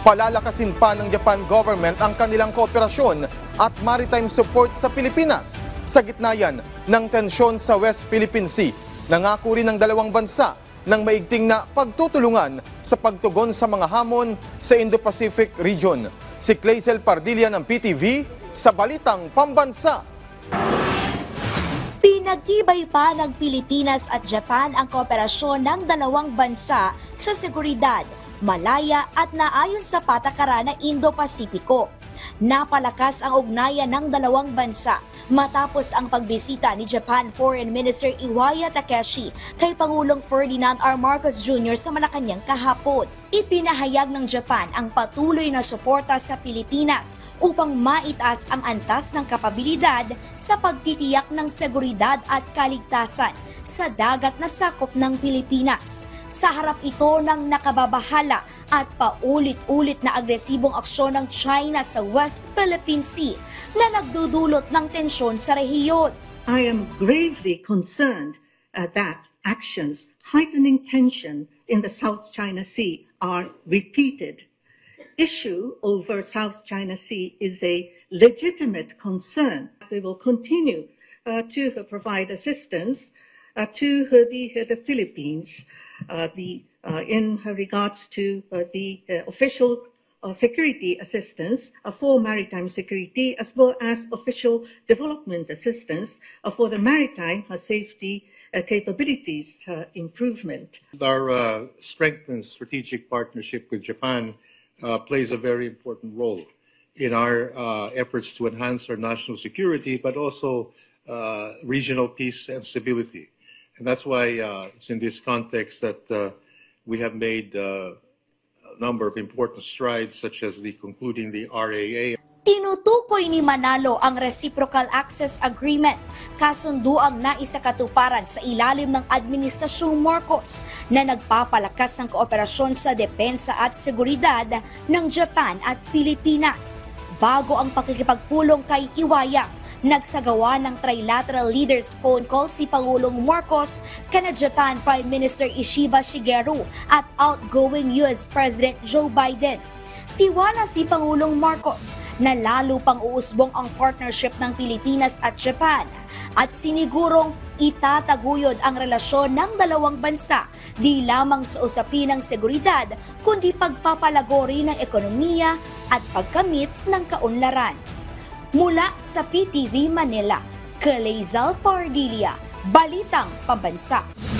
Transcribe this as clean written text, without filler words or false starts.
Palalakasin pa ng Japan government ang kanilang kooperasyon at maritime support sa Pilipinas. Sa gitna yan ng tensyon sa West Philippine Sea, nangako rin ng dalawang bansa ng maigting na pagtutulungan sa pagtugon sa mga hamon sa Indo-Pacific region. Si Clazel Pardilla ng PTV sa Balitang Pambansa. Pinagtibay pa ng Pilipinas at Japan ang kooperasyon ng dalawang bansa sa seguridad, malaya at naayon sa patakaran ng Indo-Pasipiko. Napalakas ang ugnayan ng dalawang bansa matapos ang pagbisita ni Japan Foreign Minister Iwaya Takeshi kay Pangulong Ferdinand R. Marcos Jr. sa Malacanang kahapon. Ipinahayag ng Japan ang patuloy na suporta sa Pilipinas upang maitaas ang antas ng kapabilidad sa pagtitiyak ng seguridad at kaligtasan sa dagat na sakop ng Pilipinas. Sa harap ito ng nakababahala at paulit-ulit na agresibong aksyon ng China sa West Philippine Sea na nagdudulot ng tensyon sa rehiyon. I am gravely concerned that actions heightening tension in the South China Sea are repeated. Issue over South China Sea is a legitimate concern. We will continue to provide assistance to the Philippines in regards to the official security assistance for maritime security, as well as official development assistance for the maritime safety capabilities improvement. Our strengthened strategic partnership with Japan plays a very important role in our efforts to enhance our national security, but also regional peace and stability. And that's why it's in this context that we have made a number of important strides, such as concluding the RAA. Tinutukoy ni Manalo ang Reciprocal Access Agreement, kasunduang naisakatuparan sa ilalim ng Administrasyong Marcos na nagpapalakas ng kooperasyon sa depensa at seguridad ng Japan at Pilipinas. Bago ang pakikipagpulong kay Iwaya, nagsagawa ng trilateral leaders phone call si Pangulong Marcos kana Japan Prime Minister Ishiba Shigeru at outgoing US President Joe Biden. Tiwala si Pangulong Marcos na lalo pang uusbong ang partnership ng Pilipinas at Japan at sinigurong itataguyod ang relasyon ng dalawang bansa di lamang sa usapin ng seguridad kundi pagpapalago rin ng ekonomiya at pagkamit ng kaunlaran. Mula sa PTV Manila, Clazel Pardilla, Balitang Pambansa.